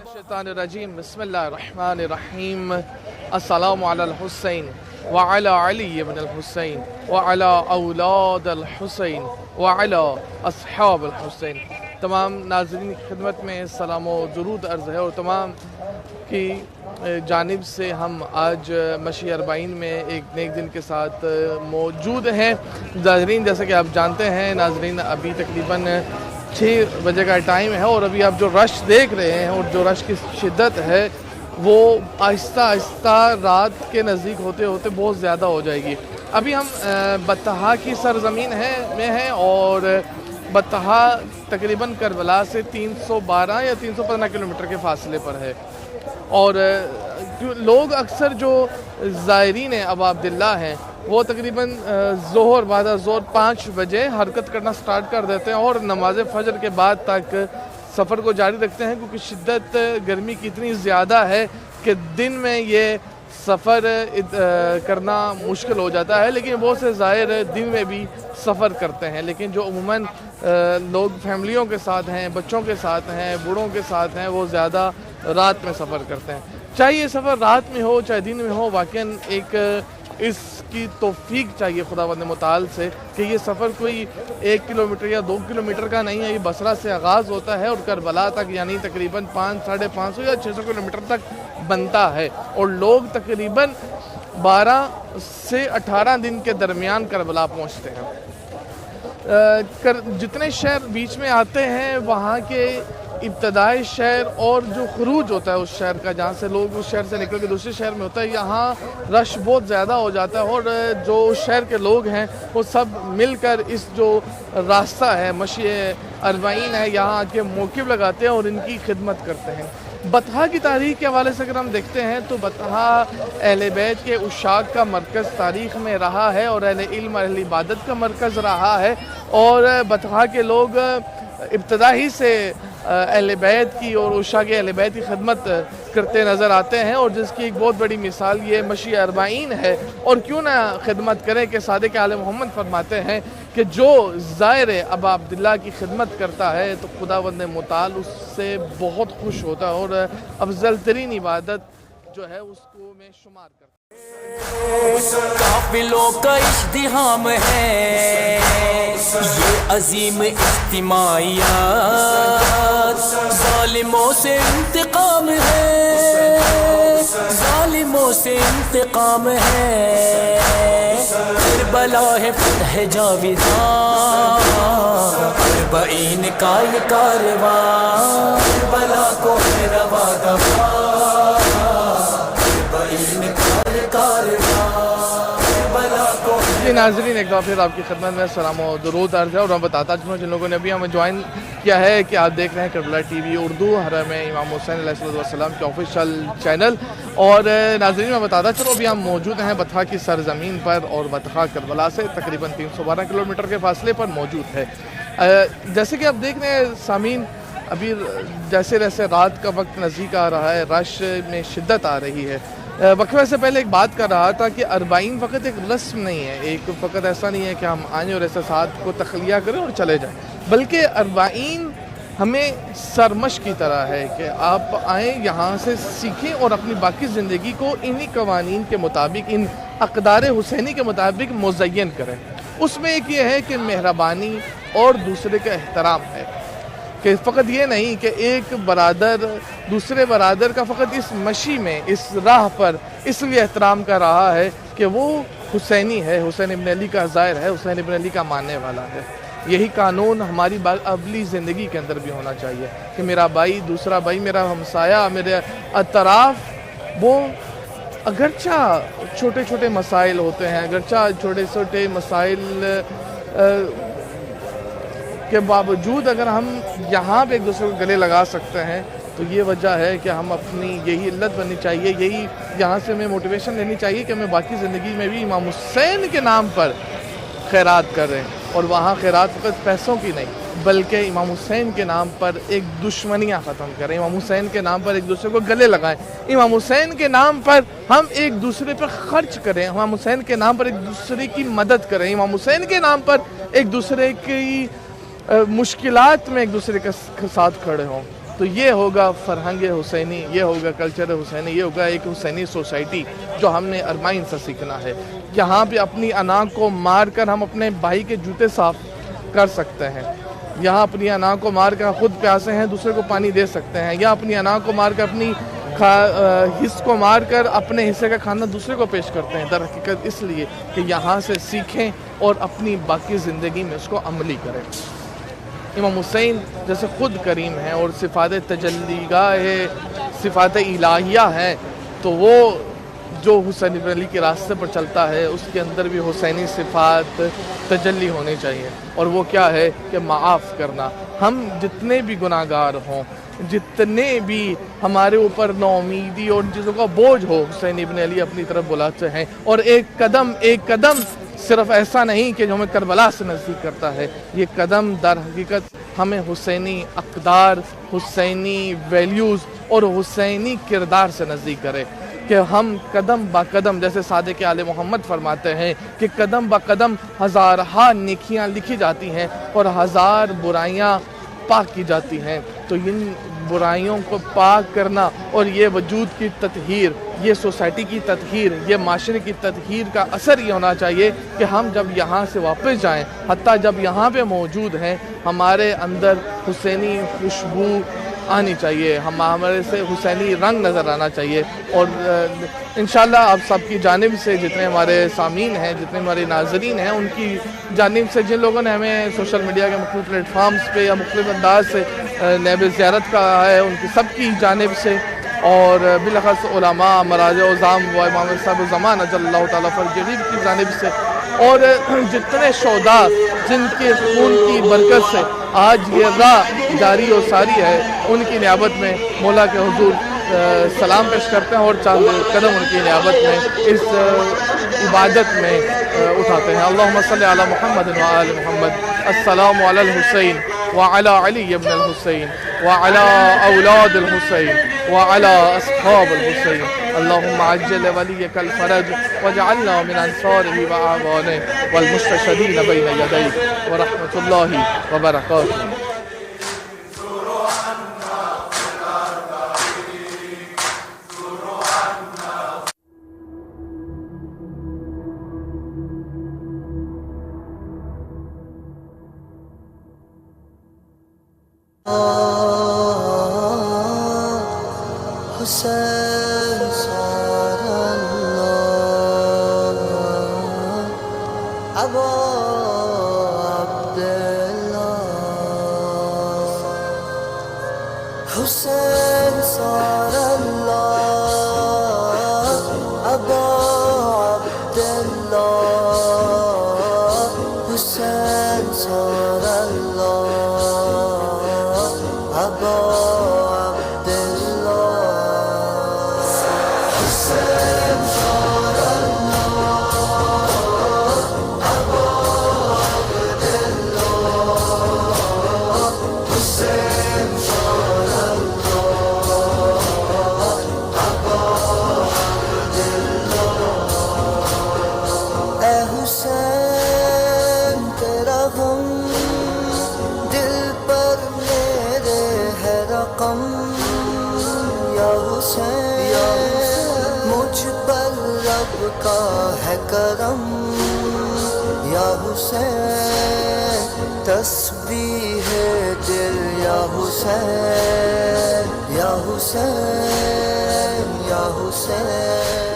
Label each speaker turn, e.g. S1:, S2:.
S1: الشیطان بسم اللہ الرحمن الرحیم السلام علی الحسین وعلی علی بن الحسین وعلی اولاد الحسین وعلی اصحاب الحسین۔ تمام ناظرین کی خدمت میں سلام و درود عرض ہے اور تمام کی جانب سے ہم آج مشی اربعین میں ایک نیک دن کے ساتھ موجود ہیں۔ ناظرین جیسا کہ آپ جانتے ہیں ناظرین ابھی تقریباً 6 بجے کا ٹائم ہے اور ابھی آپ جو رش دیکھ رہے ہیں اور جو رش کی شدت ہے وہ آہستہ آہستہ رات کے نزدیک ہوتے ہوتے بہت زیادہ ہو جائے گی۔ ابھی ہم بطحا کی سرزمین میں ہیں اور بطحا تقریباً کربلا سے 312 یا 315 کلومیٹر کے فاصلے پر ہے اور لوگ اکثر جو زائرین ابا عبداللہ ہیں وہ تقریباً بعد ظہر 5 بجے حرکت کرنا سٹارٹ کر دیتے ہیں اور نماز فجر کے بعد تک سفر کو جاری رکھتے ہیں، کیونکہ شدت گرمی کی اتنی زیادہ ہے کہ دن میں یہ سفر کرنا مشکل ہو جاتا ہے، لیکن بہت سے زائر دن میں بھی سفر کرتے ہیں، لیکن جو عموماً لوگ فیملیوں کے ساتھ ہیں، بچوں کے ساتھ ہیں، بوڑھوں کے ساتھ ہیں، وہ زیادہ رات میں سفر کرتے ہیں۔ چاہے یہ سفر رات میں ہو چاہے دن میں ہو، واقعاً ایک اس کی توفیق چاہیے خداوند متعال سے کہ یہ سفر کوئی 1 کلومیٹر یا 2 کلومیٹر کا نہیں ہے، یہ بصرہ سے آغاز ہوتا ہے اور کربلا تک یعنی تقریباً 500 – 550 یا 600 کلومیٹر تک بنتا ہے اور لوگ تقریباً 12 سے 18 دن کے درمیان کربلا پہنچتے ہیں۔ جتنے شہر بیچ میں آتے ہیں وہاں کے ابتدائی شہر اور جو خروج ہوتا ہے اس شہر کا، جہاں سے لوگ اس شہر سے نکل کے دوسرے شہر میں ہوتا ہے، یہاں رش بہت زیادہ ہو جاتا ہے اور جو شہر کے لوگ ہیں وہ سب مل کر اس جو راستہ ہے مشی اربعین ہے یہاں کے موقف لگاتے ہیں اور ان کی خدمت کرتے ہیں۔ بطحا کی تاریخ کے حوالے سے اگر ہم دیکھتے ہیں تو بطحا اہل بیت کے عشاق کا مرکز تاریخ میں رہا ہے اور اہل علم اہل عبادت کا مرکز رہا ہے اور بطحا کے لوگ ابتدا ہی سے اہل بیت کی اور عشاق اہل بیت کی خدمت کرتے نظر آتے ہیں اور جس کی ایک بہت بڑی مثال یہ مشی اربعین ہے۔ اور کیوں نہ خدمت کریں کہ صادق آل محمد فرماتے ہیں کہ جو زائر ابا عبداللہ کی خدمت کرتا ہے تو خداوند متعال اس سے بہت خوش ہوتا ہے اور افضل ترین عبادت جو ہے اس کو میں شمار کرتا ہے۔
S2: قافلوں کا ازدحام ہے یہ عظیم اجتماعیات، ظالموں سے انتقام ہے، ظالموں سے انتقام ہے، کربلا ہے فتح جاویداں، اربعین کا یہ کارواں، کربلا کو ہے روا دفاع، اربعین کا یہ کارواں، کربلا کو۔
S1: جی ناظرین ایک بار پھر آپ کی خدمت میں سلام و درود عرض ہے اور میں بتاتا چلوں جن لوگوں نے ابھی ہمیں جوائن کیا ہے کہ آپ دیکھ رہے ہیں کربلا ٹی وی اردو حرم امام حسین علیہ السلام کے آفیشیل چینل۔ اور ناظرین میں بتاتا چلوں ابھی ہم موجود ہیں بطحا کی سرزمین پر اور بطحا کربلا سے تقریباً 312 کلومیٹر کے فاصلے پر موجود ہے۔ جیسے کہ آپ دیکھ رہے ہیں سامعین ابھی جیسے جیسے رات کا وقت نزدیک آ رہا ہے رش میں شدت آ رہی ہے۔ وقفے سے پہلے ایک بات کر رہا تھا کہ اربعین فقط ایک رسم نہیں ہے، ایک فقط ایسا نہیں ہے کہ ہم آئیں اور احساسات کو تخلیہ کریں اور چلے جائیں، بلکہ اربعین ہمیں سرمشق کی طرح ہے کہ آپ آئیں یہاں سے سیکھیں اور اپنی باقی زندگی کو انہی قوانین کے مطابق ان اقدار حسینی کے مطابق مزین کریں۔ اس میں ایک یہ ہے کہ مہربانی اور دوسرے کا احترام ہے کہ فقط یہ نہیں کہ ایک برادر دوسرے برادر کا فقط اس مشی میں اس راہ پر اس لیے احترام کر رہا ہے کہ وہ حسینی ہے، حسین ابن علی کا زائر ہے، حسین ابن علی کا ماننے والا ہے۔ یہی قانون ہماری اگلی زندگی کے اندر بھی ہونا چاہیے کہ میرا بھائی دوسرا بھائی میرا ہمسایہ میرے اطراف وہ اگرچہ چھوٹے چھوٹے مسائل ہوتے ہیں، اگرچہ چھوٹے چھوٹے مسائل کے باوجود اگر ہم یہاں پہ ایک دوسرے کو گلے لگا سکتے ہیں تو یہ وجہ ہے کہ ہم اپنی یہی علت بننی چاہیے، یہی یہاں سے ہمیں موٹیویشن لینی چاہیے کہ ہمیں باقی زندگی میں بھی امام حسین کے نام پر خیرات کریں اور وہاں خیرات فقط پیسوں کی نہیں بلکہ امام حسین کے نام پر ایک دشمنیاں ختم کریں، امام حسین کے نام پر ایک دوسرے کو گلے لگائیں، امام حسین کے نام پر ہم ایک دوسرے پر خرچ کریں، امام حسین کے نام پر ایک دوسرے کی مدد کریں، امام حسین کے نام پر ایک دوسرے کی مشکلات میں ایک دوسرے کے ساتھ کھڑے ہوں۔ تو یہ ہوگا فرہنگ حسینی، یہ ہوگا کلچر حسینی، یہ ہوگا ایک حسینی سوسائٹی جو ہم نے ارمائن سے سیکھنا ہے۔ یہاں پہ اپنی انا کو مار کر ہم اپنے بھائی کے جوتے صاف کر سکتے ہیں، یہاں اپنی انا کو مار کر خود پیاسے ہیں دوسرے کو پانی دے سکتے ہیں، یا اپنی انا کو مار کر اپنی حص کو مار کر اپنے حصے کا کھانا دوسرے کو پیش کرتے ہیں۔ در حقیقت اس لیے کہ یہاں سے سیکھیں اور اپنی باقی زندگی میں اس کو عملی کریں۔ امام حسین جیسے خود کریم ہیں اور صفات تجلیگاہ ہے، صفات الہیہ ہیں، تو وہ جو حسین ابن علی کے راستے پر چلتا ہے اس کے اندر بھی حسینی صفات تجلی ہونی چاہیے، اور وہ کیا ہے کہ معاف کرنا۔ ہم جتنے بھی گناہ گار ہوں، جتنے بھی ہمارے اوپر ناامیدی اور ان چیزوں کا بوجھ ہو، حسین ابن علی اپنی طرف بلاتے ہیں، اور ایک قدم صرف ایسا نہیں کہ جو ہمیں کربلا سے نزدیک کرتا ہے، یہ قدم در حقیقت ہمیں حسینی اقدار، حسینی ویلیوز اور حسینی کردار سے نزدیک کرے، کہ ہم قدم با قدم، جیسے صادق آل محمد فرماتے ہیں کہ قدم با قدم ہزارہا نیکیاں لکھی جاتی ہیں اور ہزار برائیاں پاک کی جاتی ہیں۔ تو ان برائیوں کو پاک کرنا اور یہ وجود کی تطہیر، یہ سوسائٹی کی تطہیر، یہ معاشرے کی تطہیر کا اثر یہ ہونا چاہیے کہ ہم جب یہاں سے واپس جائیں، حتیٰ جب یہاں پہ موجود ہیں، ہمارے اندر حسینی خوشبو آنی چاہیے، ہمارے سے حسینی رنگ نظر آنا چاہیے۔ اور انشاءاللہ آپ سب کی جانب سے، جتنے ہمارے سامعین ہیں، جتنے ہمارے ناظرین ہیں، ان کی جانب سے، جن لوگوں نے ہمیں سوشل میڈیا کے مختلف پلیٹ فارمز پہ یا مختلف انداز سے نیب زیارت کا ہے، ان کی سب کی جانب سے، اور بالاخص علماء، مراجع عظام و امام صاحب الزمان اجل اللہ تعالیٰ فرجہ کی جانب سے، اور جتنے شہداء جن کے خون کی برکت سے آج یہ راہ جاری و ساری ہے، ان کی نیابت میں مولا کے حضور سلام پیش کرتے ہیں اور چاند قدم ان کی نیابت میں اس عبادت میں اٹھاتے ہیں۔ اللہم صلی علی محمد و آل محمد۔ السلام علی الحسین وعلی علی ابن الحسین وعلی اولاد الحسین وعلی اصحاب الحسین۔ اللہم عجل ولیک الفرج واجعلنا من انصارہ وآوانہ والمستشہدین بین یدیک ورحمۃ اللہ وبرکاتہ۔
S2: حسین صار اللہ ابا عبداللہ، حسین صار اللہ ابا عبداللہ، حسین صار اللہ ابا مجھ پر رب کا ہے کرم یا حسین، تسبیح دل یا حسین، یا حسین، یا حسین۔